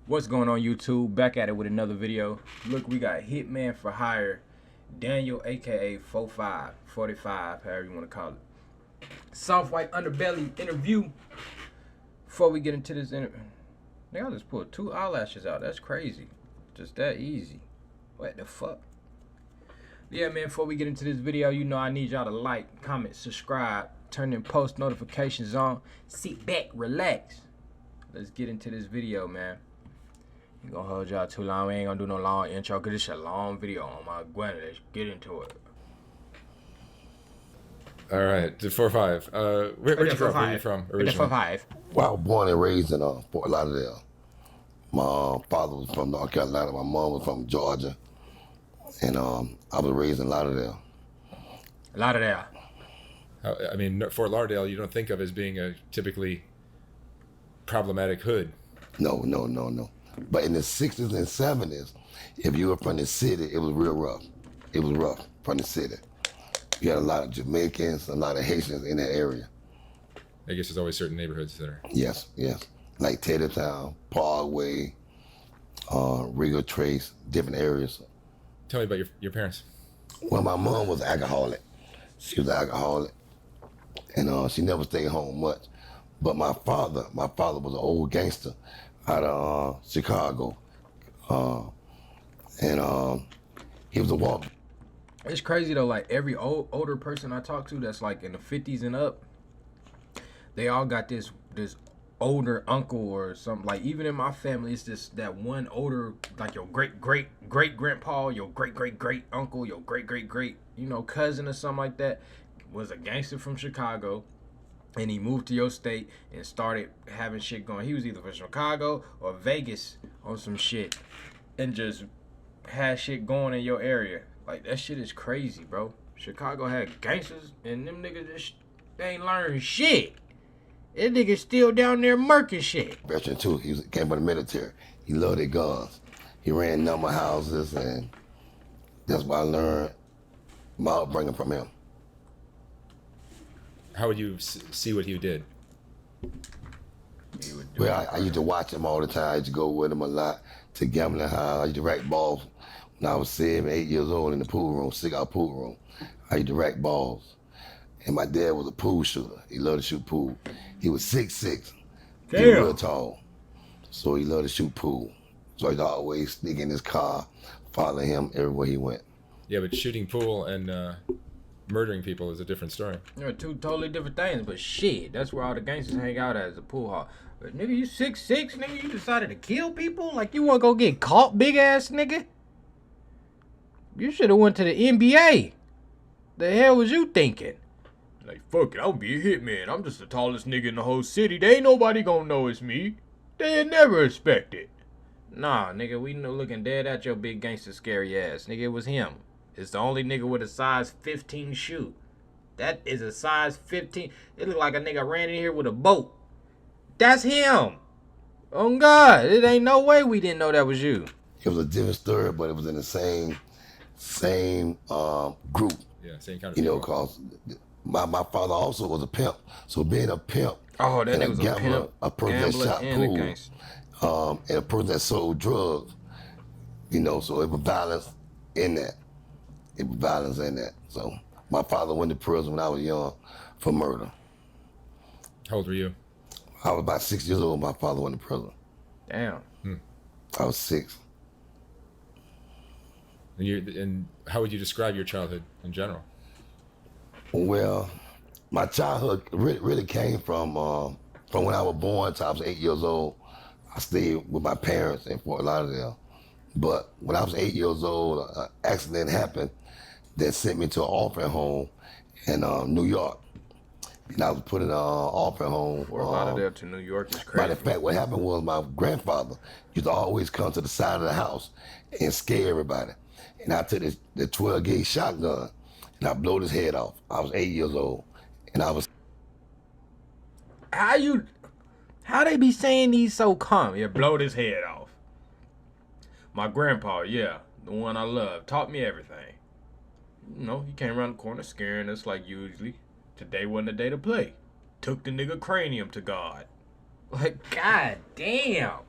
What's going on, YouTube? Back at it with another video. Look, we got Hitman for Hire, Daniel, aka 45, however you want to call it. Soft white underbelly interview. Before we get into this interview, I just pulled 2 eyelashes out. That's crazy. Just that easy. What the fuck? Yeah, man, before we get into this video, you know I need y'all to like, comment, subscribe, turn them post notifications on. Sit back, relax. Let's get into this video, man. Ain't gonna hold y'all too long. We ain't gonna do no long intro because it's a long video on my granny. Let's get into it. All right, to 4-5. Where'd you grow up? Where are you from originally? 5. Well, I was born and raised in Fort Lauderdale. My father was from North Carolina. My mom was from Georgia. And I was raised in Lauderdale. Lauderdale. I mean, Fort Lauderdale, you don't think of as being a typically problematic hood. No. But in the 60s and 70s, if you were from the city, it was real rough. It was rough from the city. You had a lot of Jamaicans, a lot of Haitians in that area. I guess there's always certain neighborhoods that are. Yes. Like Tatertown, Parkway, Regal Trace, different areas. Tell me about your parents. Well, my mom was an alcoholic. She was an alcoholic. And she never stayed home much. But my father was an old gangster out of Chicago. And he was a walk. It's crazy though, like every older person I talk to that's like in the 50s and up, they all got this older uncle or something. Like even in my family, it's just that one older, like your great grandpa, your great uncle, your great cousin or something like that, was a gangster from Chicago. And he moved to your state and started having shit going. He was either from Chicago or Vegas on some shit and just had shit going in your area. Like, that shit is crazy, bro. Chicago had gangsters and them niggas just, they ain't learned shit. That nigga still down there murking shit. Veteran too. He came from the military. He loved their guns. He ran number houses, and that's why I learned my upbringing from him. How would you see what he did? Well, I used to watch him all the time. I used to go with him a lot to gambling house. I used to rack balls when I was 7, 8 years old in the pool room, cigar pool room. I used to rack balls. And my dad was a pool shooter. He loved to shoot pool. He was 6'6". He was real tall. So he loved to shoot pool. So I'd always sneak in his car, follow him everywhere he went. Yeah, but shooting pool and murdering people is a different story. They're 2 totally different things, but shit, that's where all the gangsters hang out at, the pool hall. But nigga, you 6'6", nigga, you decided to kill people? Like you wanna go get caught, big ass nigga? You should have went to the NBA. The hell was you thinking? Like, fuck it, I'll be a hitman. I'm just the tallest nigga in the whole city. They ain't nobody gonna know it's me. They'd never expect it. Nah, nigga, we know looking dead at your big gangster scary ass. Nigga, it was him. It's the only nigga with a size 15 shoe. That is a size 15. It looked like a nigga ran in here with a boat. That's him. Oh, God. It ain't no way we didn't know that was you. It was a different story, but it was in the same group. Yeah, same kind of. You know, cause my father also was a pimp. So being a pimp, oh, that and was a gambler, a pimp, a person that shot pool, and a person that sold drugs. You know, so it was violence in that. So my father went to prison when I was young for murder. How old were you? I was about 6 years old. My father went to prison. Damn. I was 6. And how would you describe your childhood in general? Well, my childhood really came from when I was born until I was 8 years old. I stayed with my parents in Fort Lauderdale. But when I was 8 years old, an accident happened that sent me to an orphan home in New York. And I was put in an orphan home. Fort Lauderdale to New York is crazy. Matter of fact, what happened was my grandfather used to always come to the side of the house and scare everybody. And I took the 12-gauge shotgun and I blowed his head off. I was 8 years old, and I was. How they be saying these so calm? Yeah, blowed his head off. My grandpa, yeah, the one I love, taught me everything. You know, he came around the corner scaring us like usually. Today wasn't a day to play. Took the nigga cranium to God. Like, god damn.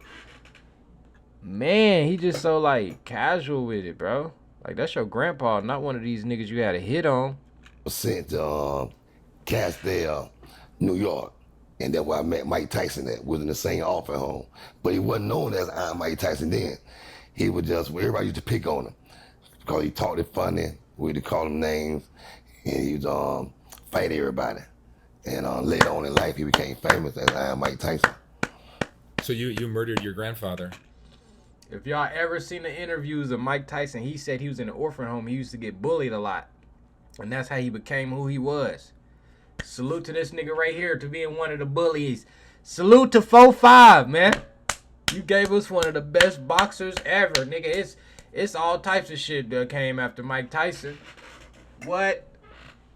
Man, he just so like casual with it, bro. Like that's your grandpa, not one of these niggas you had a hit on. Was sent to Castell, New York. And that's where I met Mike Tyson at. Was in the same orphan home. But he wasn't known as I'm Mike Tyson then. He was just, everybody used to pick on him. Because he talked it funny. We used to call him names. And he was fight everybody. And later on in life, he became famous as I'm Mike Tyson. So you murdered your grandfather. If y'all ever seen the interviews of Mike Tyson, he said he was in an orphan home. He used to get bullied a lot. And that's how he became who he was. Salute to this nigga right here to being one of the bullies. Salute to 4-5, man. You gave us one of the best boxers ever, nigga. It's all types of shit that came after Mike Tyson. What?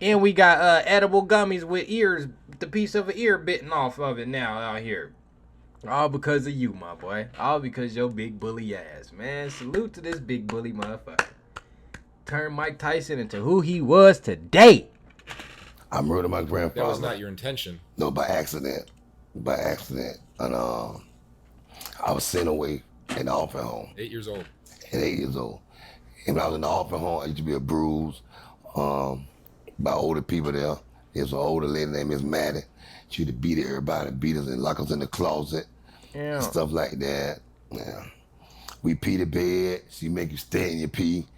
And we got edible gummies with ears, the piece of an ear bitten off of it now out here. All because of you, my boy. All because your big bully ass, man. Salute to this big bully motherfucker. Turned Mike Tyson into who he was today. I murdered my grandfather. That was not your intention. No, by accident. By accident. And I was sent away in the orphan home. 8 years old. At 8 years old. And when I was in the orphan home, I used to be abused by older people there. There's an older lady named Miss Maddie. She used to beat everybody, beat us and lock us in the closet. Yeah. Stuff like that. Yeah. We pee the bed. She make you stay in your pee.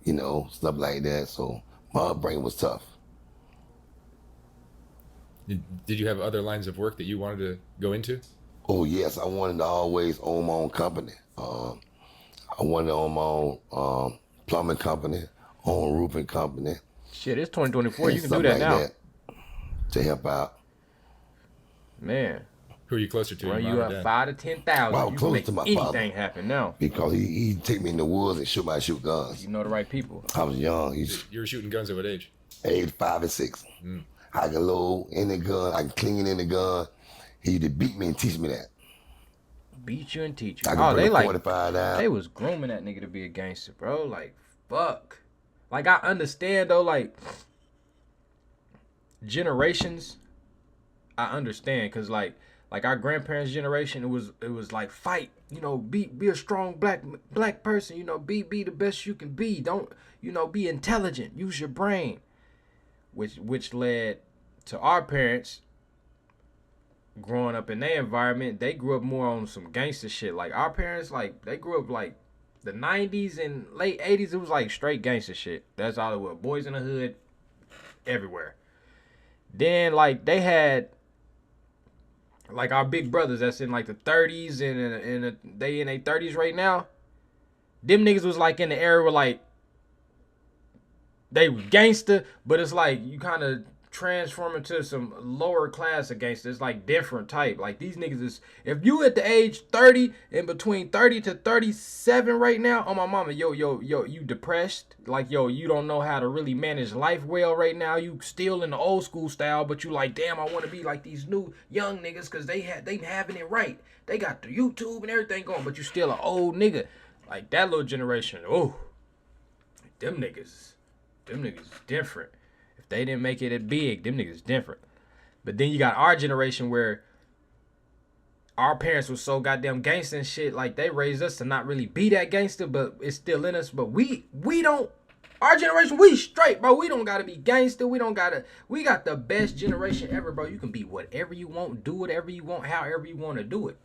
You know, stuff like that. So my upbringing was tough. Did you have other lines of work that you wanted to go into? Oh, yes. I wanted to always own my own company. I wanted to own my own plumbing company, own roofing company. Shit, it's 2024. You can do that now. To help out. Man. Who are you closer to? Run you up 5,000 to 10,000. Well, you close can make to my anything father. happen now. Because he'd take me in the woods and shoot guns. You know the right people. I was young. You were shooting guns at what age? Age 5 and 6. I can load in the gun. I can clean in the gun. He used to beat me and teach me that. Beat you and teach you. I can they like 45 down. they was grooming that nigga to be a gangster, bro. Like, fuck. Like, I understand though, like generations. I understand, cause like our grandparents' generation, it was like fight. You know, be a strong black person. You know, be the best you can be. Don't, you know, be intelligent. Use your brain. Which led to our parents growing up in their environment. They grew up more on some gangster shit. Like our parents, like they grew up like the 90s and late 80s. It was like straight gangster shit. That's all it was. Boys in the hood, everywhere. Then like they had like our big brothers that's in like the 30s and they in their 30s right now. Them niggas was like in the era where like they gangster, but it's like you kind of transform into some lower class of gangster. It's like different type. Like these niggas is, if you at the age 30 and between 30 to 37 right now, oh my mama, yo, you depressed. Like, yo, you don't know how to really manage life well right now. You still in the old school style, but you like, damn, I want to be like these new young niggas because they having it right. They got the YouTube and everything going, but you still an old nigga. Like that little generation, oh, them niggas is different. If they didn't make it as big, them niggas different. But then you got our generation where our parents were so goddamn gangster and shit, like they raised us to not really be that gangster, but it's still in us. But we don't, our generation, we straight, bro. We don't gotta be gangster. We got the best generation ever, bro. You can be whatever you want, do whatever you want, however you want to do it.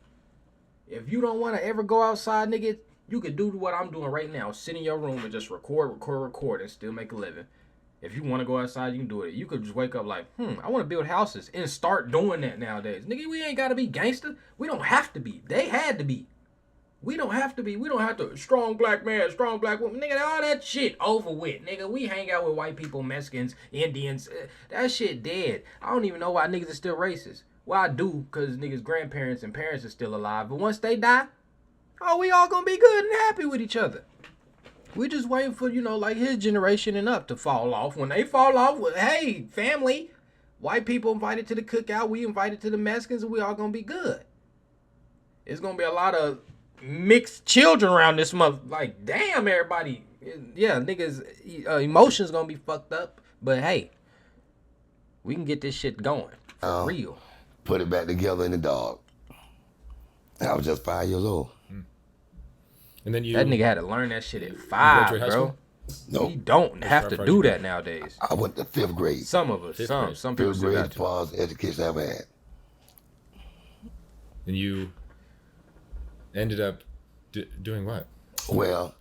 If you don't want to ever go outside, nigga, you can do what I'm doing right now. Sit in your room and just record and still make a living. If you want to go outside, you can do it. You could just wake up like, I want to build houses and start doing that nowadays. Nigga, we ain't got to be gangster. We don't have to be. They had to be. We don't have to be. We don't have to. Strong black man, strong black woman. Nigga, all that shit over with. Nigga, we hang out with white people, Mexicans, Indians. That shit dead. I don't even know why niggas are still racist. Well, I do, because niggas' grandparents and parents are still alive. But once they die, oh, we all gonna be good and happy with each other. We just waiting for, you know, like his generation and up to fall off. When they fall off, well, hey, family, white people invited to the cookout, we invited to the Mexicans, and we all gonna be good. It's gonna be a lot of mixed children around this month. Like, damn, everybody. Yeah, niggas, emotions gonna be fucked up. But hey, we can get this shit going. For real. Put it back together in the dog. I was just 5 years old. And then That you nigga had to learn that shit at graduate 5, high bro. school? Nope. You don't have to far as do you that go? nowadays. I went to 5th grade. Some of us, Fifth some grade. some people 5th still grade got as to. far as education I ever had. And you ended up doing what? Well,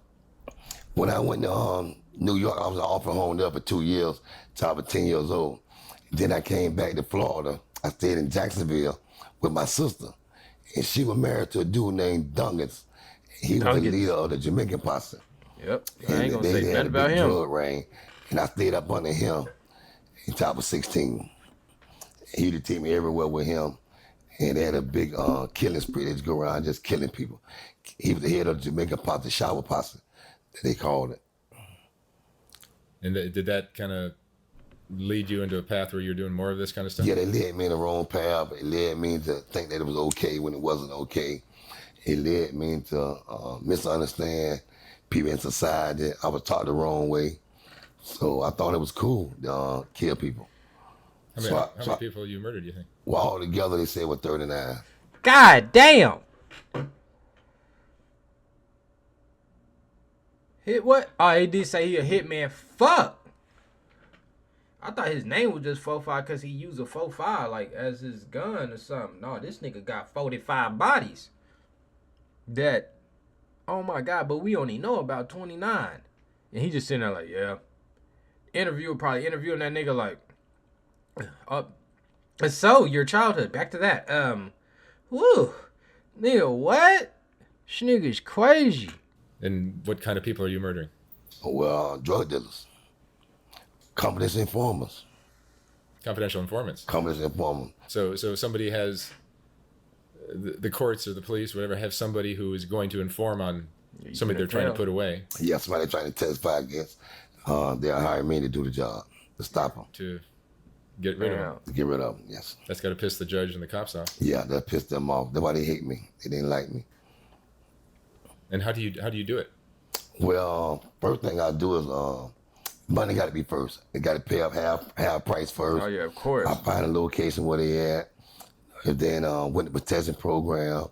when I went to New York, I was off and home there for 2 years till I was 10 years old. Then I came back to Florida. I stayed in Jacksonville with my sister. And she was married to a dude named Dungans. He was the Dungans. leader of the Jamaican posse. Yep. I And ain't gonna they say had nothing a about big him. drug ring. And I stayed up under him until I was 16. He used to take me everywhere with him. And they had a big killing spree. They just go around just killing people. He was the head of the Jamaican posse, shower posse, that they called it. And did that kind of lead you into a path where you're doing more of this kind of stuff? Yeah, they led me in the wrong path. It led me to think that it was okay when it wasn't okay. It led me to misunderstand people in society. I was taught the wrong way. So I thought it was cool to kill people. How many people you murdered, do you think? Well, all together they said were 39. God damn. Hit what? Oh, he did say he a hitman. Fuck. I thought his name was just 45 because he used a 45 like as his gun or something. No, this nigga got 45 bodies. That, oh my God, but we only know about 29. And he just sitting there like, yeah. Interviewer probably interviewing that nigga like, so your childhood, back to that. Woo, nigga, what? This nigga's crazy. And what kind of people are you murdering? Well, drug dealers, companies informers, Confidential informants. companies informers. So somebody has the courts or the police, whatever, have somebody who is going to inform on somebody they're trying to put away. Yeah, somebody trying to testify against. They'll hire me to do the job, to stop them, To get rid of them. to get rid of them. Yes. That's got to piss the judge and the cops off. Yeah, that pissed them off. That's why they hate me. They didn't like me. And how do you do it? Well, first thing I do is money got to be first. They got to pay up half price first. Oh yeah, of course. I find a location where they at. And then went to protection program.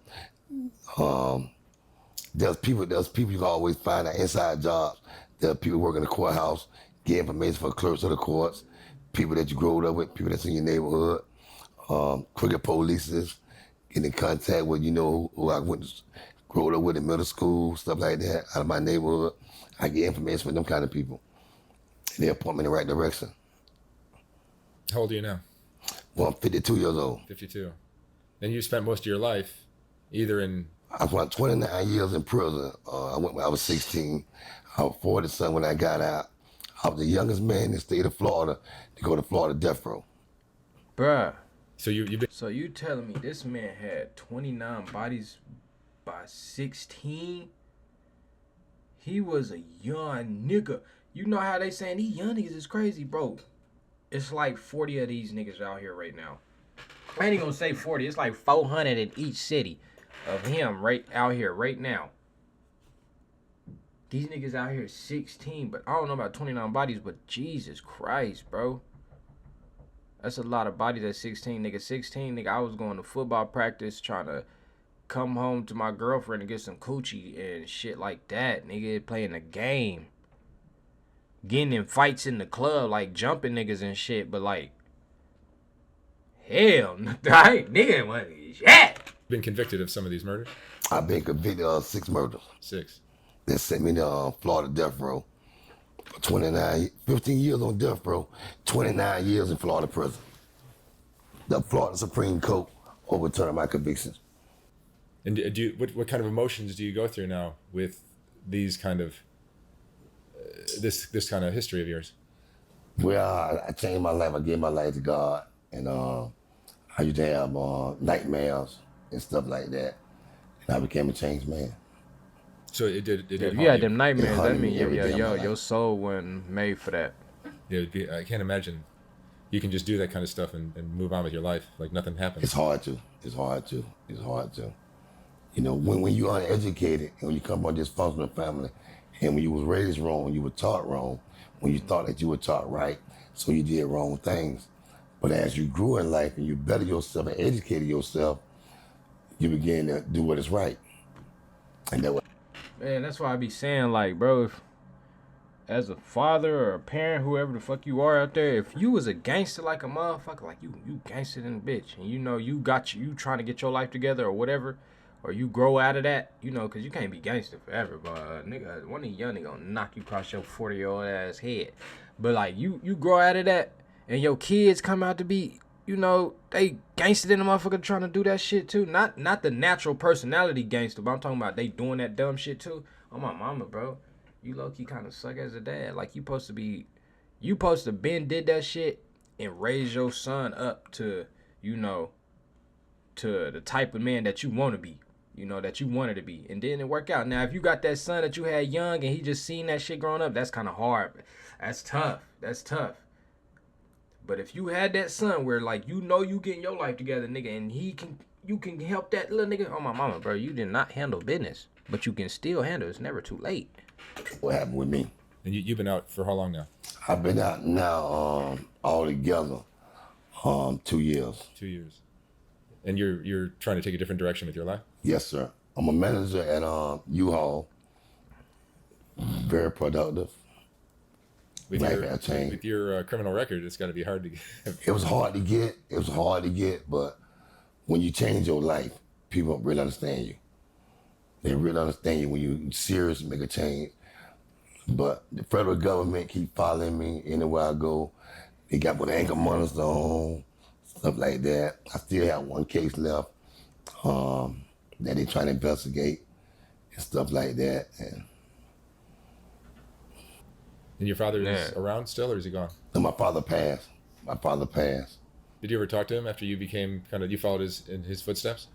There's people you can always find out inside jobs. There are people working in the courthouse, get information for clerks of the courts, people that you growed up with, people that's in your neighborhood, cricket polices, get in contact with, who I growed up with in middle school, stuff like that, out of my neighborhood. I get information from them kind of people. And they point me in the right direction. How old are you now? Well, I'm 52 years old. 52. And you spent most of your life either in... I spent 29 years in prison. I went when I was 16. I was 47 when I got out. I was the youngest man in the state of Florida to go to Florida death row. Bruh. So you've been... So you telling me this man had 29 bodies by 16? He was a young nigga. You know how they saying these young niggas is crazy, bro. It's like 40 of these niggas out here right now. I ain't even gonna say 40. It's like 400 in each city of him right out here right now. These niggas out here 16, but I don't know about 29 bodies, but Jesus Christ, bro. That's a lot of bodies at 16, nigga. 16, nigga, I was going to football practice trying to come home to my girlfriend and get some coochie and shit like that, nigga. Playing a game. Getting in fights in the club, like jumping niggas and shit, but like, hell, I ain't nigga want shit. been convicted of some of these murders? I've been convicted of 6 murders. 6. They sent me to Florida death row for 15 years on death row, 29 years in Florida prison. The Florida Supreme Court overturned my convictions. And do you, what kind of emotions do you go through now with these kind of this kind of history of yours? Well, I changed my life. I gave my life to God, and I used to have nightmares and stuff like that, and I became a changed man. So it did. If you had them nightmares, that haunted mean me every day of my life. your soul wasn't made for that. Yeah, I can't imagine you can just do that kind of stuff and move on with your life like nothing happened. It's hard to. When you're uneducated and when you come from a dysfunctional family, and when you was raised wrong, you were taught wrong, when you thought that you were taught right, so you did wrong things. But as you grew in life and you bettered yourself and educated yourself, you began to do what is right. And that was Man, that's why I be saying, like, bro, if as a father or a parent, whoever the fuck you are out there, if you was a gangster like a motherfucker, like you gangster in a bitch, and you know you trying to get your life together or whatever, or you grow out of that, you know, cause you can't be gangster forever, but nigga, one of these young niggas gonna knock you across your 40-year-old ass head. But like you grow out of that, and your kids come out to be, you know, they gangster in the motherfucker trying to do that shit too. Not the natural personality gangster, but I'm talking about they doing that dumb shit too. Oh my mama, bro. You low-key kind of suck as a dad. Like you supposed to been did that shit and raise your son up to, you know, to the type of man that you want to be, you know, that you wanted to be, and then it work out. Now, if you got that son that you had young and he just seen that shit growing up, that's kind of hard. That's tough. That's tough. But if you had that son where like you know you getting your life together, nigga, and you can help that little nigga. Oh my mama, bro, you did not handle business, but you can still handle. It's never too late. What happened with me? And you've been out for how long now? I've been out now all together 2 years. 2 years. And you're trying to take a different direction with your life? Yes, sir. I'm a manager at U-Haul. Very productive. With Life had changed. With your criminal record, it's got to be hard to get. It was hard to get. It was hard to get, but when you change your life, people really understand you. They really understand you when you serious make a change. But the federal government keep following me anywhere I go. They got what ankle monitors on, stuff like that. I still have one case left that they trying to investigate and stuff like that. And your father is around still, or is he gone? And my father passed. My father passed. Did you ever talk to him after you became you followed in his footsteps?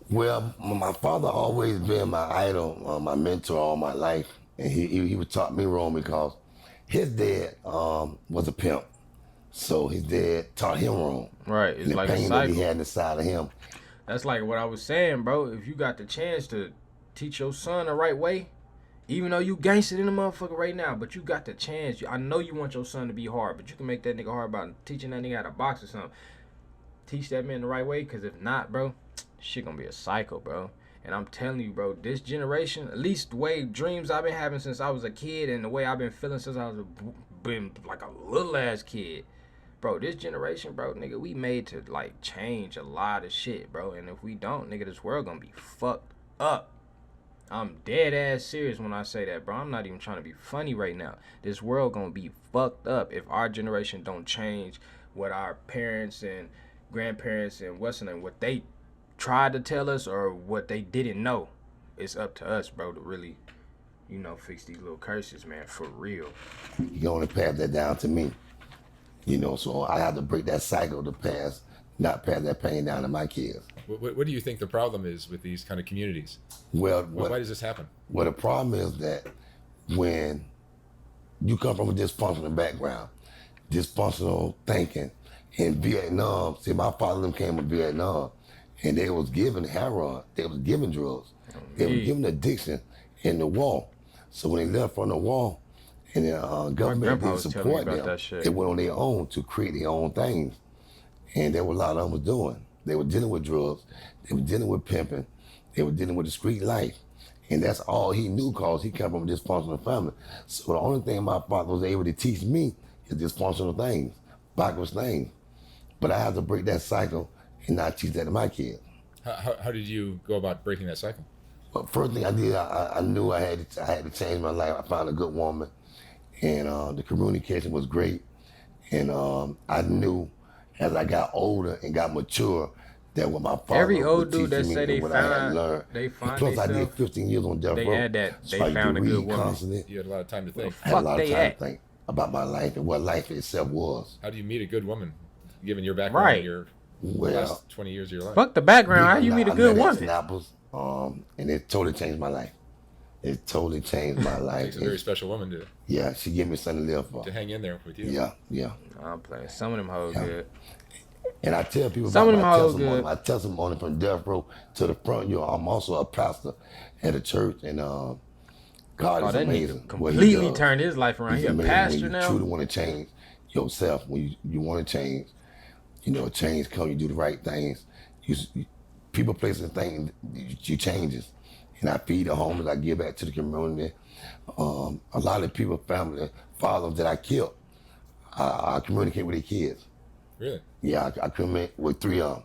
Well, my father always been my idol, my mentor all my life. And he would taught me wrong because his dad was a pimp. So his dad taught him wrong. Right. It's and the like pain a that cycle. he had inside of him. That's like what I was saying, bro. If you got the chance to teach your son the right way, even though you gangster in the motherfucker right now, but you got the chance. I know you want your son to be hard, but you can make that nigga hard by teaching that nigga how to box or something. Teach that man the right way, because if not, bro, shit gonna be a cycle, bro. And I'm telling you, bro, this generation, at least the way dreams I've been having since I was a kid and the way I've been feeling since I was been like a little ass kid, bro, this generation, bro, nigga, we made to like change a lot of shit, bro. And if we don't, nigga, this world gonna be fucked up. I'm dead ass serious when I say that, bro. I'm not even trying to be funny right now. This world gonna be fucked up if our generation don't change what our parents and grandparents and what they tried to tell us or what they didn't know. It's up to us, bro, to really, you know, fix these little curses, man, for real. You can only pass that down to me. You know, so I have to break that cycle to not pass that pain down to my kids. What do you think the problem is with these kind of communities? Well, why does this happen? Well, the problem is that when you come from a dysfunctional background, dysfunctional thinking, in Vietnam, see, my father and them came from Vietnam, and they was given heroin, they was given drugs, they were given addiction in the war. So when they left from the war, and the government didn't support them, they went on their own to create their own things. And there were a lot of them was doing. They were dealing with drugs, they were dealing with pimping, they were dealing with the street life. And that's all he knew because he came from a dysfunctional family. So the only thing my father was able to teach me is dysfunctional things, backwards things. But I have to break that cycle and not teach that to my kids. How did you go about breaking that cycle? Well, first thing I did, I knew I had to change my life. I found a good woman, and the communication was great. And I knew as I got older and got mature that what my father every old would dude that teach me say they and what I had find learned. they find Plus, I did themselves, 15 years on death row. they add that so they I found a could good read woman. constantly. You had a lot of time to think. I had a lot of they time at? to think about my life and what life itself was. How do you meet a good woman, given your background Right. and your Well, last 20 years of your life? Fuck the background. How you meet a good I met woman? Snappers, and it totally changed my life. It totally changed my life. Takes a very special woman Yeah, she gave me something to live for. to hang in there with you. Yeah. I'm playing. Some of them hoes good. And I tell people Some about of them my hoes testimony. good. My testimony from death row to the front. I'm also a pastor at a church, and God is that amazing. nigga what he completely does. turned his life around. He's He a amazing pastor when you now. truly want to change yourself. When you want to change, change comes. You do the right things. People, places, and things. You changes, and I feed the homeless. I give back to the community. A lot of people, family, fathers that I killed, I communicate with their kids. Really? Yeah, I communicate with 3 of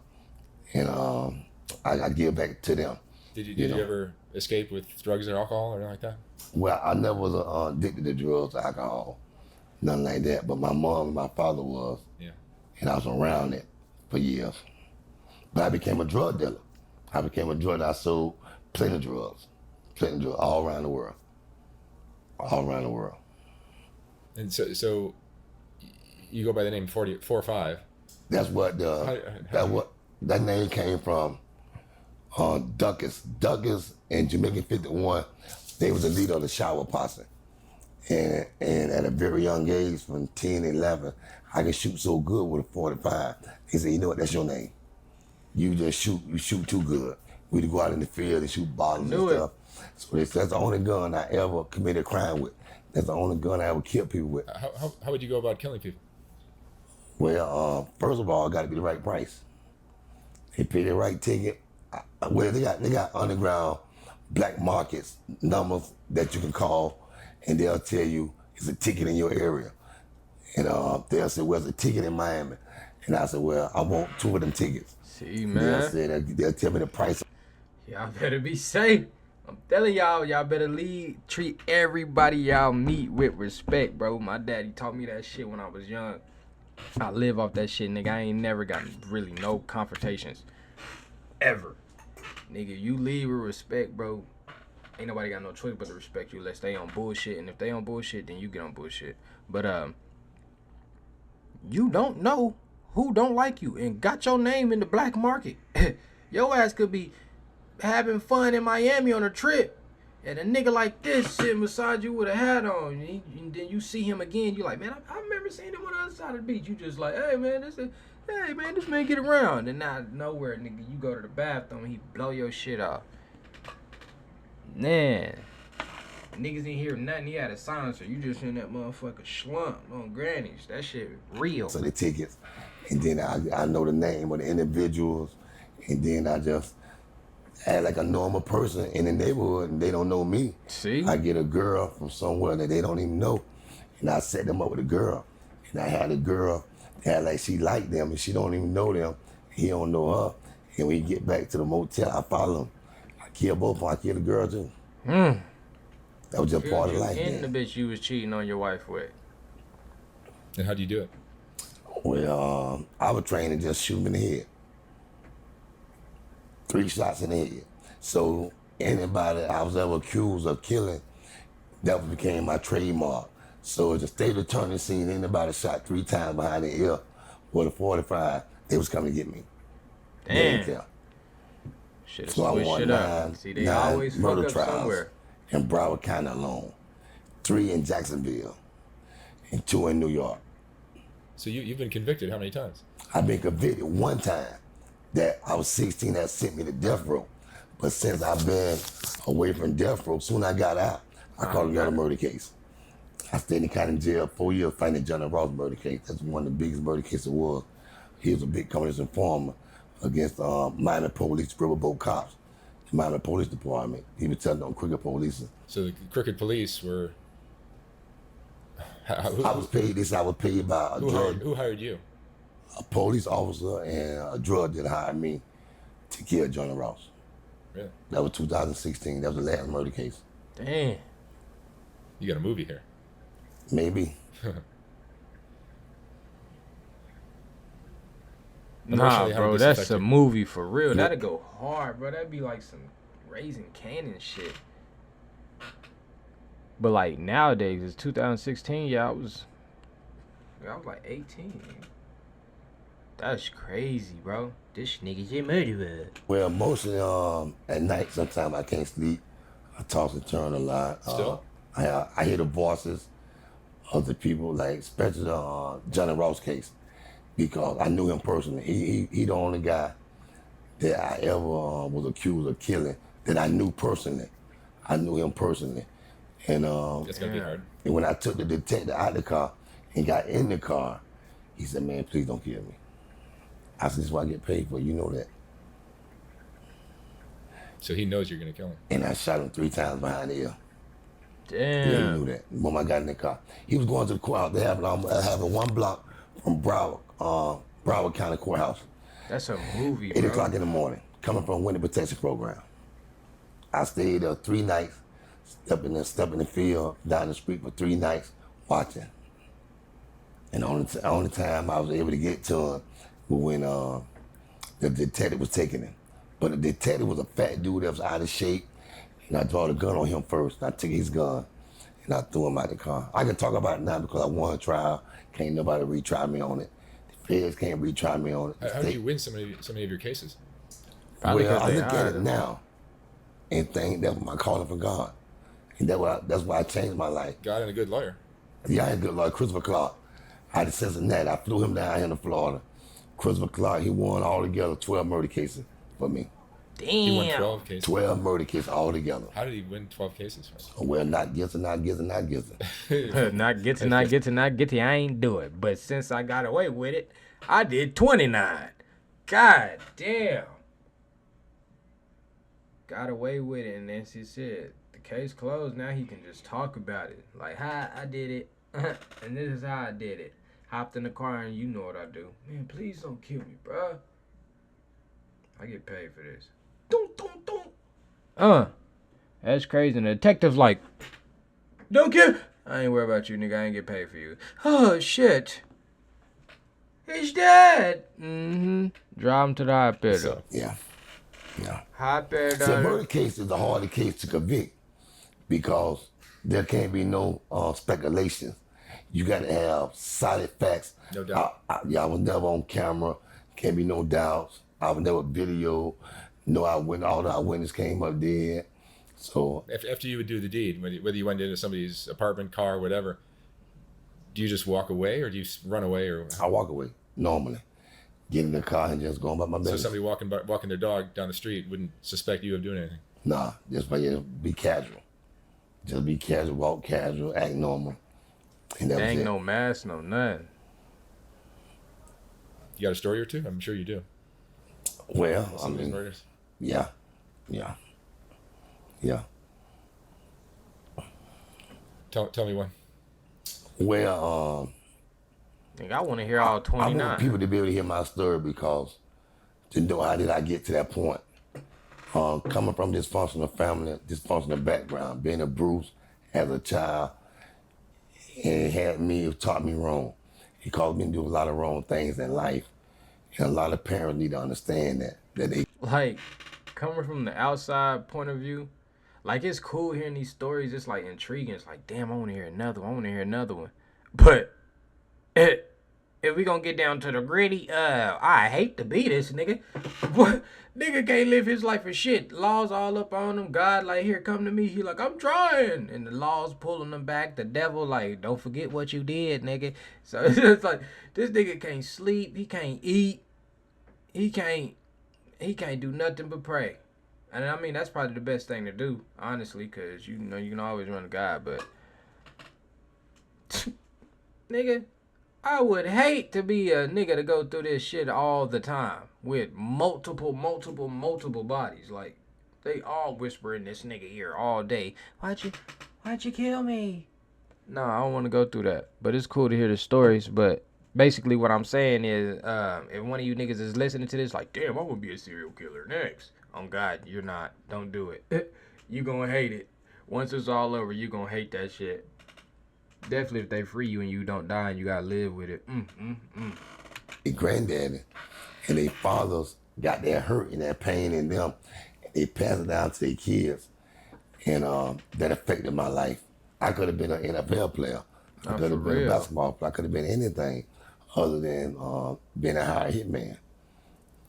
them, and I give back to them. Did you ever escape with drugs or alcohol or anything like that? Well, I never was addicted to drugs, alcohol, nothing like that. But my mom and my father was, Yeah. and I was around it for years. But I became a drug dealer. I sold plenty of drugs, all around the world, all around the world. And so you go by the name 4-5. That's what that name came from. Duckers and Jamaican 51. They was the leader of the shower posse. And at a very young age, from 10, 11, I can shoot so good with a 45. He said, you know what, that's your name. You shoot too good. We'd go out in the field and shoot bottles and stuff. So that's the only gun I ever committed a crime with. That's the only gun I ever killed people with. How would you go about killing people? Well, first of all, it got to be the right price. They pay the right ticket. Well, they got underground black markets numbers that you can call, and they'll tell you it's a ticket in your area. And they'll say, well, it's a ticket in Miami. And I said, well, I want 2 of them tickets. See, man. They'll tell me the price. Y'all better be safe. I'm telling y'all better treat everybody y'all meet with respect, bro. My daddy taught me that shit when I was young. I live off that shit, nigga. I ain't never gotten really no confrontations. Ever. Nigga, you leave with respect, bro. Ain't nobody got no choice but to respect you unless they on bullshit. And if they on bullshit, then you get on bullshit. But, you don't know who don't like you and got your name in the black market. Your ass could be having fun in Miami on a trip, and a nigga like this sitting beside you with a hat on, and then you see him again. You like, man, I remember seeing him on the other side of the beach. You just like, hey man, this man get around. And now nowhere, nigga, you go to the bathroom, he blow your shit off. Man, niggas ain't hear nothing. He had a silencer. You just in that motherfucker slump on grannies. That shit real. So the tickets, and then I know the name of the individuals, and then I just act like a normal person in the neighborhood, and they don't know me. See? I get a girl from somewhere that they don't even know, and I set them up with a girl. And I had a girl that like she liked them, and she don't even know them. He don't know her. And when we get back to the motel, I follow him. I kill both of them. I kill the girl too. That was just part of life. And the bitch you was cheating on your wife with. And how do you do it? Well, I was trained to just shoot him in the head. 3 shots in the head. So anybody I was ever accused of killing, that became my trademark. So as a state attorney seen anybody shot 3 times behind the ear with a 45, they was coming to get me. Damn. So I won nine always murder fuck up trials somewhere. in Broward County alone, 3 in Jacksonville, and 2 in New York. So you've been convicted how many times? I've been convicted 1 time that I was 16 that sent me to death row. But since I've been away from death row, soon I got out, I called another murder case. I stayed in county jail 4 years fighting the Johnny Ross murder case. That's one of the biggest murder cases it was. He was a big communist informer against Miami police, riverboat cops, the Miami Police Department. He was telling on crooked police. So the crooked police were... I was paid by a drug... Who hired you? A police officer and a drug dealer hired me to kill Johnny Ross. Really? That was 2016. That was the last murder case. Damn. You got a movie here. Maybe. Nah, bro, that's a movie for real. That'd go hard, bro. That'd be like some Raising Cannon shit. But like nowadays, it's 2016. Yeah, I was like 18. That's crazy, bro. This nigga's a murderer. Well, mostly at night, sometimes I can't sleep. I toss and turn a lot. Still? I hear the voices of the people, like especially the Johnny Ross case, because I knew him personally. He the only guy that I ever was accused of killing that I knew personally. I knew him personally. And That's gonna be hard. And when I took the detective out the car and got in the car, he said, "Man, please don't kill me." I said, "This is what I get paid for. You know that." So he knows you're gonna kill him. And I shot him 3 times behind the ear. Damn. Yeah, he knew that. The moment I got in the car, he was going to the courthouse. They have it 1 block from Broward County Courthouse. That's a movie, 8 bro. o'clock in the morning, coming from Winter Protection Program. I stayed there 3 nights, step in the field, down the street for 3 nights, watching. And the only time I was able to get to him was when the detective was taking him. But the detective was a fat dude that was out of shape, and I draw the gun on him first. I took his gun, and I threw him out the car. I can talk about it now because I won a trial. Can't nobody retry me on it. The feds can't retry me on it. How did you win so many of your cases? Probably Well, 'cause I they look at hired it him. now and think that was my calling for God. And that's why I changed my life. God and a good lawyer. Yeah, I had a good lawyer, Christopher Clark. Out of Cincinnati, I flew him down here to Florida. Christopher Clark, he won altogether 12 murder cases for me. He won Damn. 12 cases. 12 murder cases altogether. How did he win 12 cases? Well, not guilty, not guilty, not guilty. Not guilty. I ain't do it. But since I got away with it, I did 29. God damn. Got away with it, and then she said, the case closed. Now he can just talk about it. Like, how I did it, and this is how I did it. Hopped in the car, and you know what I do. Man, please don't kill me, bro. I get paid for this. That's crazy. And the detective's like, don't kill. I ain't worried about you, nigga. I ain't get paid for you. Oh, shit. He's dead. Drive him to the hospital. So, Yeah. Hospital. See, a murder case is the harder case to convict because there can't be no speculations. You got to have solid facts. No doubt. I was never on camera. Can't be no doubts. I was never video. No, all the eyewitnesses came up dead. So after you would do the deed, whether you went into somebody's apartment, car, whatever, do you just walk away or do you run away? Or I walk away normally. Get in the car and just go about my so business. somebody walking their dog down the street wouldn't suspect you of doing anything? Nah, just be casual. Just be casual, walk casual, act normal. And that was Ain't it. no mask, no nothing. You got a story or two? I'm sure you do. Well, I Some of these mean, murders. yeah. Tell me one. Well, Think I want to hear all I 29. want people to be able to hear my story because to know how did I get to that point. Coming from dysfunctional family, dysfunctional background, being abused as a child, and it taught me wrong. It caused me to do a lot of wrong things in life. And a lot of parents need to understand that they Like, coming from the outside point of view, like, it's cool hearing these stories. It's, like, intriguing. It's like, damn, I want to hear another one. But if we gonna get down to the gritty, I hate to be this nigga. What? Nigga can't live his life for shit. Laws all up on him. God, like, here, come to me. He like, I'm trying. And the laws pulling him back. The devil, like, don't forget what you did, nigga. So it's like, this nigga can't sleep. He can't eat. He can't do nothing but pray. And I mean, that's probably the best thing to do, honestly, because, you know, you can always run to God, but nigga, I would hate to be a nigga to go through this shit all the time with multiple bodies. Like, they all whisper in this nigga ear all day. Why'd you kill me? No, I don't want to go through that. But it's cool to hear the stories. But basically what I'm saying is, if one of you niggas is listening to this, like, damn, I'm going to be a serial killer next. Oh, God, you're not. Don't do it. You going to hate it. Once it's all over, you going to hate that shit. Definitely if they free you and you don't die and you gotta live with it. their granddaddy and their fathers got that hurt and that pain in them. And they passed it down to their kids. And that affected my life. I could have been an NFL player. I could have been a basketball player. I could have been anything other than being a hired hitman.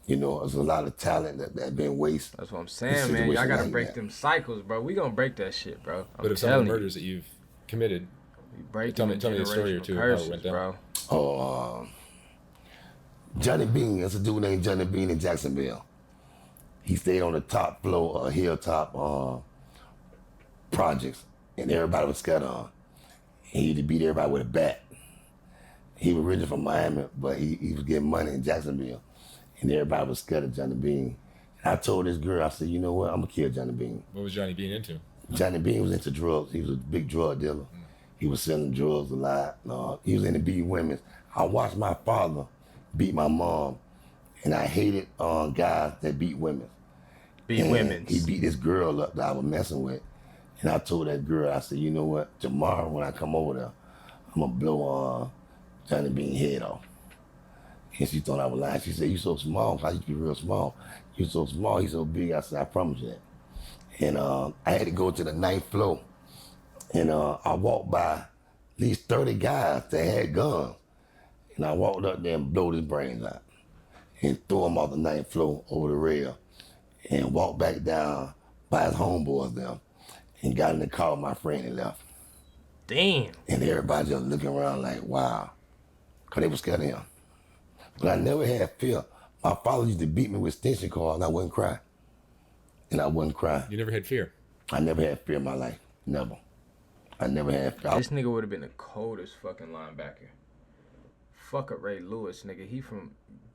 You know, there's a lot of talent that been wasted. That's what I'm saying, man. Y'all gotta break them cycles, bro. We gonna break that shit, bro. But if some of the murders that you've committed, tell me a story or two how it went down. Bro. Oh, Johnny Bean. There's a dude named Johnny Bean in Jacksonville. He stayed on the top floor of Hilltop projects, and everybody was scared of him. He used to beat everybody with a bat. He was originally from Miami, but he was getting money in Jacksonville, and everybody was scared of Johnny Bean. And I told this girl, I said, you know what? I'm gonna kill Johnny Bean. What was Johnny Bean into? Johnny Bean was into drugs. He was a big drug dealer. He was selling drugs a lot. He was into beating women. I watched my father beat my mom, and I hated guys that beat women. Beat women. He beat this girl up that I was messing with. And I told that girl, I said, you know what? Tomorrow when I come over there, I'm gonna blow Johnny Bean's head off. And she thought I was lying. She said, you so small. I used to be real small. You so small, he's so big. I said, I promise you that. And I had to go to the 9th floor. And I walked by at least 30 guys that had guns. And I walked up there and blowed his brains out. And threw him off the 9th floor over the rail. And walked back down by his homeboys there. And got in the car with my friend and left. Damn. And everybody just looking around like, wow. Because they were scared of him. But I never had fear. My father used to beat me with extension cords and I wouldn't cry. And I wouldn't cry. You never had fear? I never had fear in my life. Never. I never had fear. This nigga would have been the coldest fucking linebacker. Fuck up Ray Lewis, nigga. He from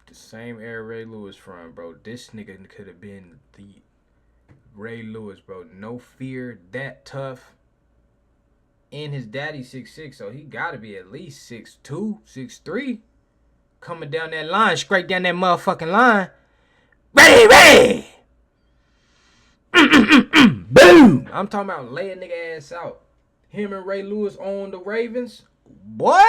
the same era Ray Lewis from, bro. This nigga could have been the Ray Lewis, bro. No fear, that tough. And his daddy 6'6", so he gotta be at least 6'2", 6'3". Coming down that line, straight down that motherfucking line. Ready! Boom! I'm talking about lay a nigga ass out. Him and Ray Lewis on the Ravens. Boy!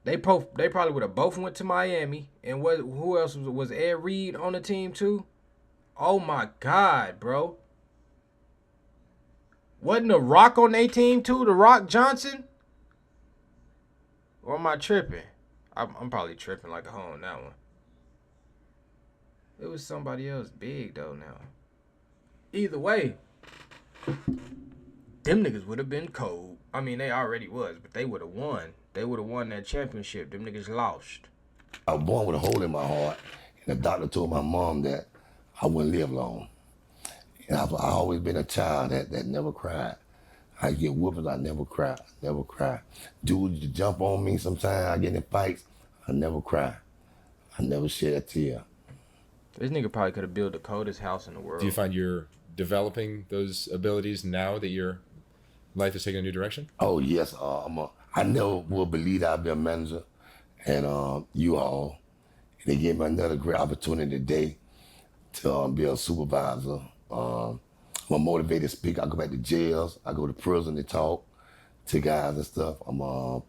They probably would have both went to Miami. And who else was Ed Reed on the team too? Oh my God, bro. Wasn't The Rock on their team too? The Rock Johnson? Or am I tripping? I'm probably tripping like a hoe on that one. It was somebody else big though now. Either way, them niggas would have been cold. I mean, they already was, but they would have won. They would have won that championship. Them niggas lost. I was born with a hole in my heart, and the doctor told my mom that I wouldn't live long. And I've always been a child that never cried. I get whoopings, I never cry, never cry. Dudes jump on me sometimes, I get in fights, I never cry. I never shed a tear. This nigga probably could have built the coldest house in the world. Do you find you're developing those abilities now that your life is taking a new direction? Oh yes, I never would believe I'd be a manager, and you all, and they gave me another great opportunity today to be a supervisor. I'm a motivated speaker. I go back to jails. I go to prison to talk to guys and stuff. I'm a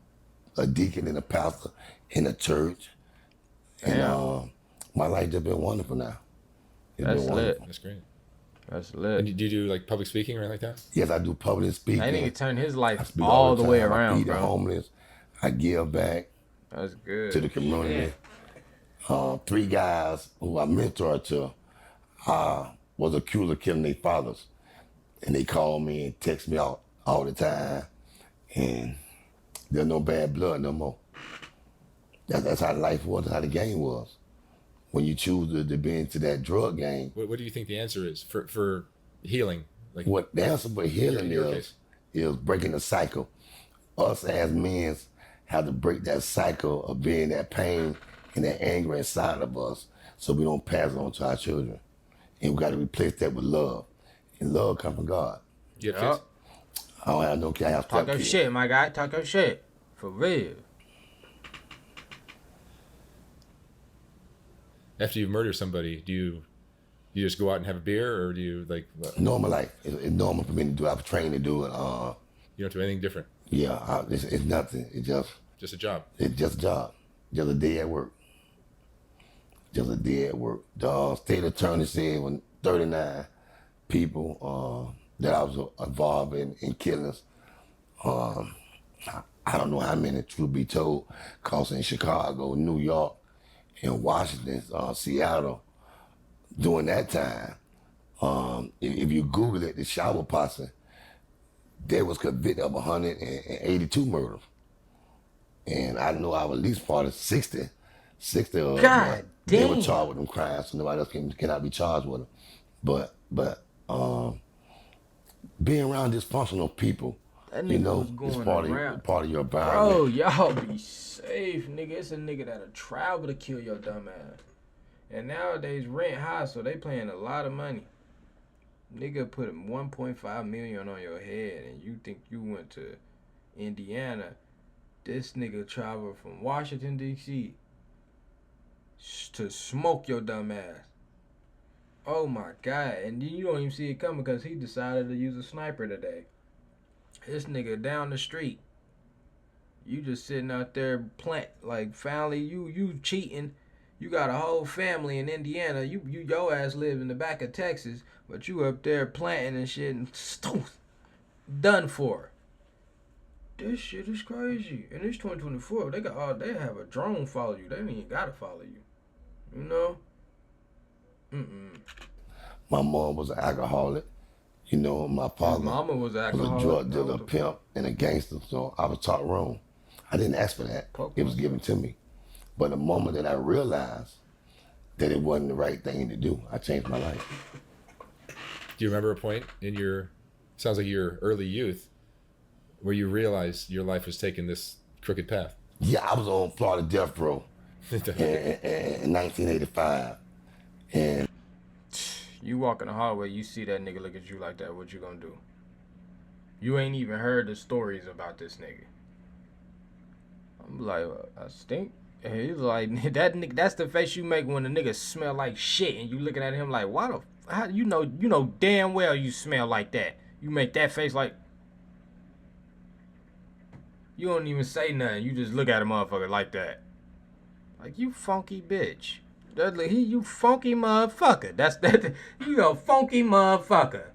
deacon and a pastor in a church, and my life just been wonderful now. It's That's been wonderful. That's great. That's lit. And do you do like public speaking or anything like that? Yes, I do public speaking. That nigga turned his life speak all the way time. around, I feed the bro. homeless. I give back That's good. to the community. 3 guys who I mentored to was accused of killing their fathers. And they call me and text me all the time. And there's no bad blood no more. That's how life was, that's how the game was. When you choose to be into that drug game. What do you think the answer is for healing? Like What the answer for healing your is breaking the cycle. Us as men have to break that cycle of being that pain and that anger inside of us so we don't pass it on to our children. And we got to replace that with love. And love comes from God. You have Yup. kids? I don't have no kids. I have Talk your kids. shit, my guy. Talk your shit. For real. After you murder somebody, do you just go out and have a beer, or do you like? Normal life. It's normal for me to do. I've trained to do it. You don't do anything different. Yeah, it's nothing. It's Just a job. just a job. Just a day at work. Just a day at work. The state attorney said when 39 people that I was involved in killings. I don't know how many, truth be told, cause in Chicago, New York, and Washington, Seattle, during that time. If you Google it, the shower posse, they was convicted of 182 murders. And I know I was at least part of 60 of them. God They were damn. charged with them crimes, so nobody else cannot be charged with them. But being around dysfunctional people, That you nigga know, was is going part of your Bro, environment. y'all be safe, nigga. It's a nigga that'll travel to kill your dumb ass. And nowadays rent high, so they paying a lot of money. Nigga put 1.5 million on your head, and you think you went to Indiana. This nigga traveled from Washington D.C. to smoke your dumb ass. Oh my god! And you don't even see it coming because he decided to use a sniper today. This nigga down the street. You just sitting out there family. You cheating. You got a whole family in Indiana. Your ass live in the back of Texas, but you up there planting and shit and done for. This shit is crazy. And it's 2024. They have a drone follow you. They ain't even gotta follow you. You know? My mom was an alcoholic. You know, my father mama was was a alcoholic. drug dealer, a pimp, and a gangster. So I was taught wrong. I didn't ask for that. It was given to me. But the moment that I realized that it wasn't the right thing to do, I changed my life. Do you remember a point in sounds like your early youth, where you realized your life was taking this crooked path? Yeah, I was on Florida death row in 1985. And you walk in the hallway, you see that nigga look at you like that, what you gonna do? You ain't even heard the stories about this nigga. I'm like, I stink. And he's like, that nigga, that's the face you make when the nigga smell like shit, and you looking at him like, how you know damn well you smell like that. You make that face like, you don't even say nothing. You just look at a motherfucker like that. Like, you funky bitch. You funky motherfucker. That's that. You a funky motherfucker.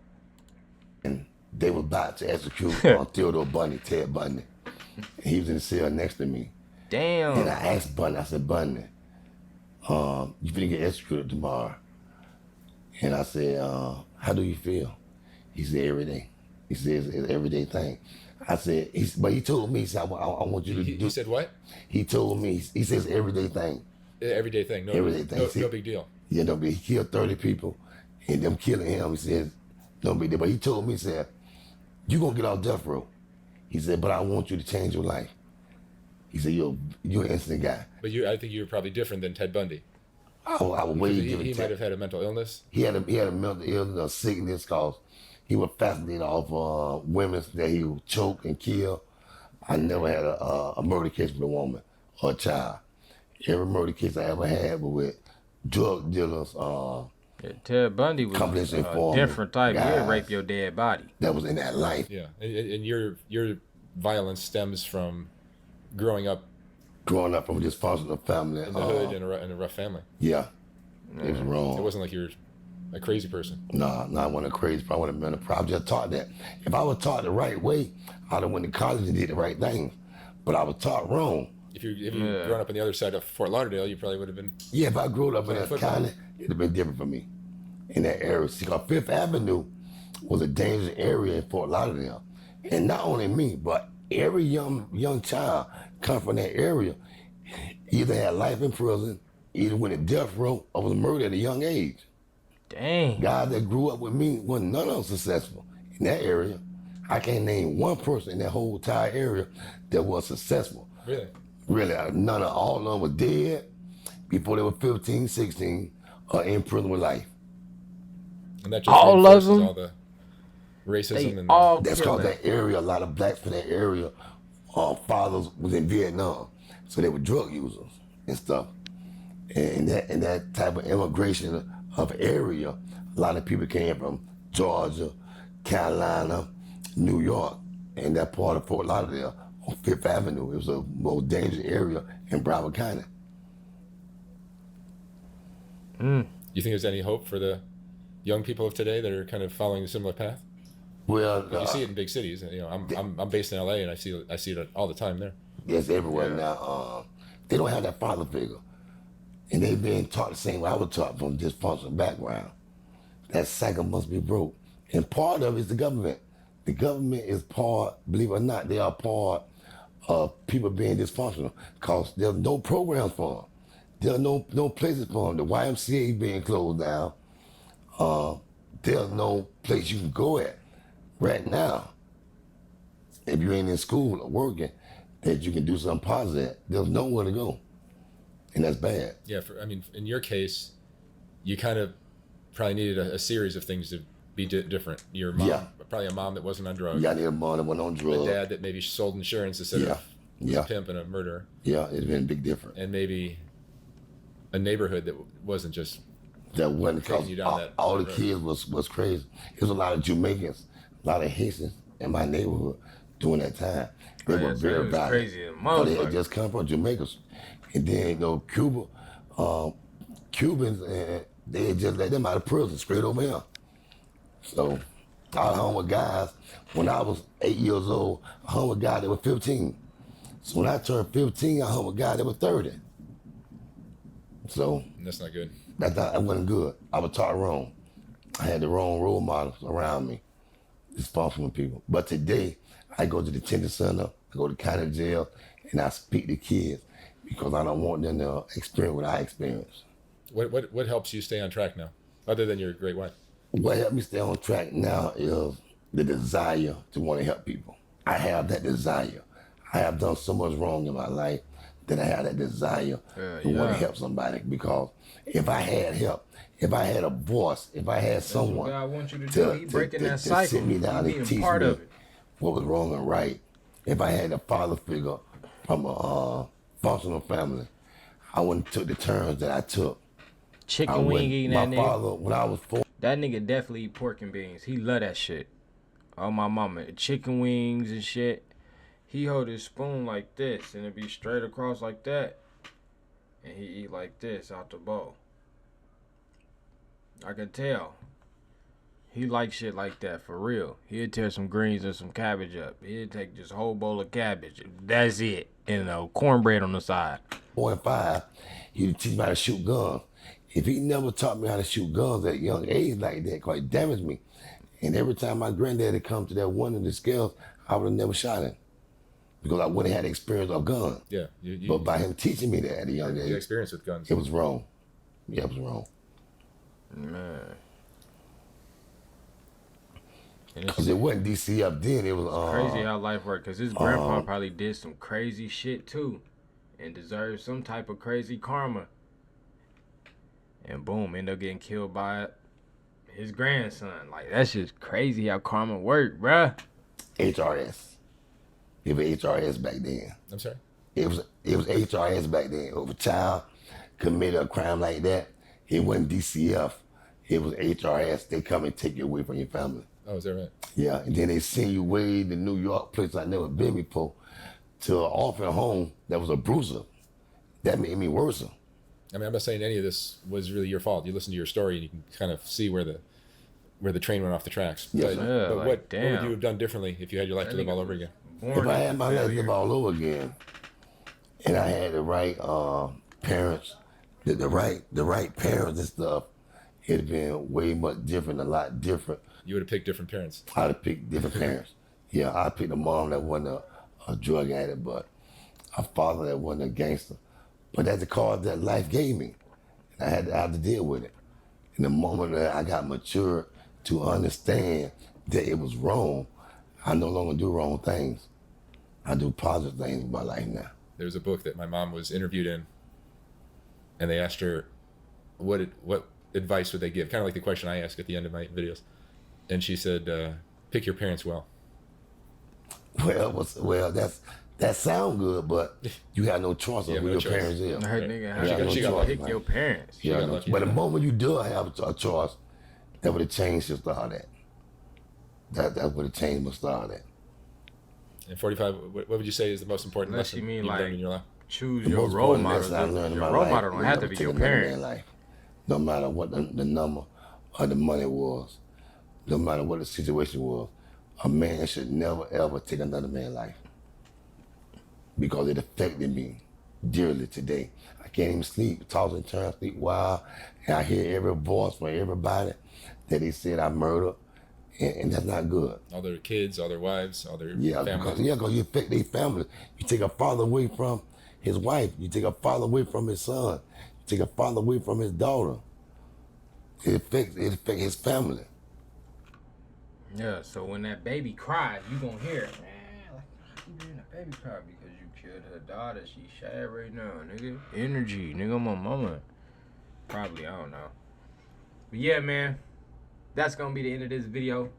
And they were about to execute Theodore Bundy, Ted Bundy. And he was in the cell next to me. Damn. And I asked Bundy, I said, Bundy, you finna get executed tomorrow. And I said, how do you feel? He said, every day. He says, it's an everyday thing. I said, but he told me, he said, I want you to do. He said what? He told me, he says, everyday thing. Everyday thing. Everyday thing. No big deal. Yeah, no big. He killed 30 people, and them killing him, he says, no big deal. But he told me, he said, you gonna get off death row. He said, but I want you to change your life. He said, you're an instant guy. But I think you were probably different than Ted Bundy. I was way different. He might have had a mental illness. He had a mental illness, a sickness, cause he was fascinated off women that he would choke and kill. I never had a murder case with a woman or a child. Every murder case I ever had was with drug dealers. Ted Bundy was a different type. He'd rape your dead body. That was in that life. Yeah, and your violence stems from growing up from a dysfunctional family. In the hood, in a rough family. Yeah, it was wrong. It wasn't like you're a crazy person. No, I wasn't a crazy person. I wasn't a problem. I was just taught that. If I was taught the right way, I'd have went to college and did the right thing. But I was taught wrong. If you grown up on the other side of Fort Lauderdale, you probably would have been. Yeah, if I grew up in that county, it'd have been different for me. In that area, see, Fifth Avenue was a dangerous area in Fort Lauderdale, and not only me, but every young child come from that area either had life in prison, either went to death row, or was murdered at a young age. Dang. Guys that grew up with me wasn't none of them successful in that area. I can't name one person in that whole entire area that was successful. Really? Really, all of them were dead before they were 15, 16, or in prison with life. And that just all of them? All the racism that's cause that area, a lot of blacks from that area, fathers was in Vietnam, so they were drug users and stuff. And that type of immigration of area, a lot of people came from Georgia, Carolina, New York, and that part of Fort Lauderdale. On Fifth Avenue. It was a most dangerous area in Broward County. You think there's any hope for the young people of today that are kind of following a similar path? Well, you see it in big cities. You know, I'm based in LA, and I see it all the time there. Yes, everywhere now. They don't have that father figure, and they've been taught the same way I was taught from dysfunctional background. That cycle must be broke, and part of it is the government. The government is part, believe it or not, they are part of people being dysfunctional because there's no programs for them. There's no places for them. The YMCA being closed down. There's no place you can go at right now if you ain't in school or working that you can do something positive. There's nowhere to go, and that's bad. Yeah, in your case, you kind of probably needed a series of things to be different. Your mom, probably a mom that wasn't on drugs. Yeah, I need a mom that went on drugs. A dad that maybe sold insurance instead of a pimp and a murderer. Yeah, it's been a big difference. And maybe a neighborhood that wasn't just that wasn't taking you down all the kids was crazy. There was a lot of Jamaicans, a lot of Haitians in my neighborhood during that time. They were very violent. Crazy. They had just come from Jamaica, and then Cubans, and they had just let them out of prison straight over here. So I hung with guys when I was 8 years old. I hung with guys that were 15. So when I turned 15, I hung with guys that were 30. So that's not good. That wasn't good. I was taught wrong. I had the wrong role models around me, responsible people. But today, I go to the detention center, I go to county jail, and I speak to kids because I don't want them to experience what I experienced. What helps you stay on track now, other than your great wife? What helps me stay on track now is the desire to want to help people. I have that desire. I have done so much wrong in my life that I have that desire to want to help somebody, because if I had help, if I had a voice, if I had someone I want you to do. He breaking that cycle. To sit me down and teach me what was wrong and right, if I had a father figure from a functional family, I wouldn't took the turns that I took. Chicken wing eating that nigga. My father, when I was 4. That nigga definitely eat pork and beans. He love that shit. Oh, my mama. Chicken wings and shit. He hold his spoon like this, and it be straight across like that. And he eat like this out the bowl. I can tell. He like shit like that, for real. He'd tear some greens and some cabbage up. He'd take just a whole bowl of cabbage. That's it. And cornbread on the side. 4 and 5, he'd teach me how to shoot guns. If he never taught me how to shoot guns at a young age like that, because it damaged me. And every time my granddaddy come to that one of the scales, I would have never shot him, because I wouldn't have had experience of guns. Yeah. But by him teaching me that at a young age, your experience with guns, it was wrong. Yeah, it was wrong. Man. Because it wasn't DCF then. It was crazy how life worked. Because his grandpa probably did some crazy shit too, and deserved some type of crazy karma. And boom, end up getting killed by his grandson. Like, that's just crazy how karma worked, bruh. HRS. It was HRS back then. I'm sorry? It was HRS back then. If a child committed a crime like that, it wasn't DCF. It was HRS. They come and take you away from your family. Oh, is that right? Yeah, and then they send you way to New York, place I never been before, to an orphan home that was a bruiser. That made me worse. I mean, I'm not saying any of this was really your fault. You listen to your story and you can kind of see where the train went off the tracks. Yes, but what would you have done differently if you had your life to live all over again? If I had my life to live all over again, and I had the right parents, the right parents and stuff, it'd have been way much different, a lot different. You would have picked different parents. I'd have picked different parents. Yeah, I picked a mom that wasn't a drug addict, but a father that wasn't a gangster. But that's the cause that life gave me. And I had to deal with it. In the moment that I got mature to understand that it was wrong, I no longer do wrong things. I do positive things in my life now. There was a book that my mom was interviewed in, and they asked her what advice would they give, kind of like the question I ask at the end of my videos. And she said, pick your parents well. Well, that sound good, but you have no choice of who your parents is. Her nigga, how you got pick your parents? Yeah, but the moment you do have a choice, that would have changed your start at. That would have changed my start at. And 45, what would you say is the most important lesson you mean, you've like, learned in your life? Choose your role model. Your role model don't have to be your parents. No matter what the number or the money was, no matter what the situation was, a man should never ever take another man's life, because it affected me dearly today. I can't even sleep, toss and turn, sleep wild, and I hear every voice from everybody that they said I murdered, and that's not good. All their kids, all their wives, all their families. Because you affect their family. You take a father away from his wife. You take a father away from his son. You take a father away from his daughter. It affects his family. Yeah, so when that baby cries, you gonna hear it. Man, like, you hearing that baby cry because you killed her daughter. She sad right now, nigga. Energy, nigga, my mama. Probably, I don't know. But yeah, man, that's gonna be the end of this video.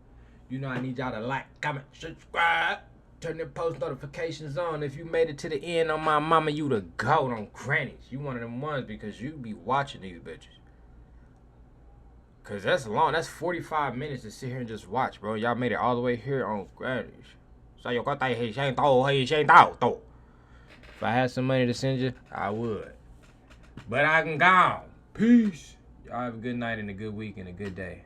You know I need y'all to like, comment, subscribe, turn them post notifications on. If you made it to the end, on my mama, you the goat on grannies. You one of them ones because you be watching these bitches. Cause that's long. That's 45 minutes to sit here and just watch, bro. Y'all made it all the way here on grannies. So you got that if I had some money to send you, I would. But I can gone. Peace. Y'all have a good night and a good week and a good day.